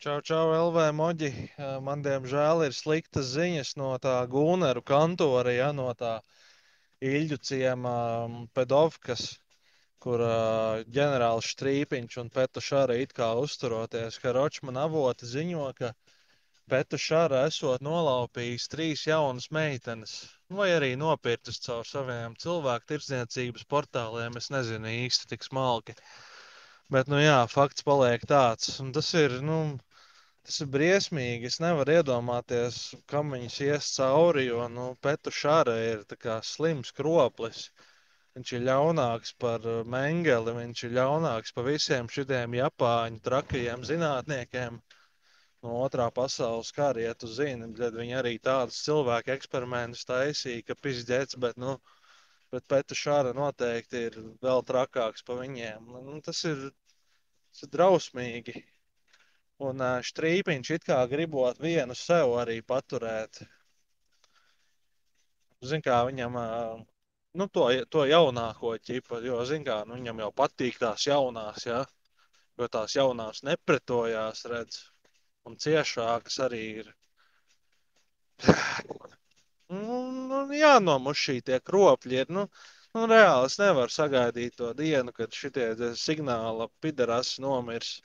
Čau, čau, LV moģi. Man, diemžēl, ir sliktas ziņas no tā Gūneru kantora, ja, no tā Iļģu ciema Pedovkas, kur ģenerālis Štrīpiņš un Petu Šara it kā uzturoties, ka Ročman avoti ziņo, ka Petu Šara esot nolaupījis 3 jaunas meitenes, vai arī nopirktas caur saviem cilvēku tirdzniecības portāliem, es nezinu īsti tik smalki. Bet, nu jā, fakts paliek tāds, un tas ir briesmīgi. Es nevaru iedomāties, kam viņas ies cauri, jo, Petu Šāra ir tā kā slims kroplis. Viņš ir ļaunāks par Mengeli, viņš ir ļaunāks par visiem šitiem Japāņu trakajiem zinātniekiem no otrā pasaules kara, ja tu zini, tad viņi arī tādus cilvēku eksperimentus taisīja, ka pizdzēts, bet Petu Šāra noteikti ir vēl trakāks par viņiem. Tas ir drausmīgi. Un Štrīpiņš it kā gribot vienu sev arī paturēt. Zin kā viņam, to jaunāko ķipa, jo, zin kā, viņam jau patīk tās jaunās, ja? Jo tās jaunās nepretojās, redz, un ciešākas arī ir. Jānomuš šī tie kropļi ir, reāli es nevaru sagaidīt to dienu, kad šitie signāla piderasi nomirs.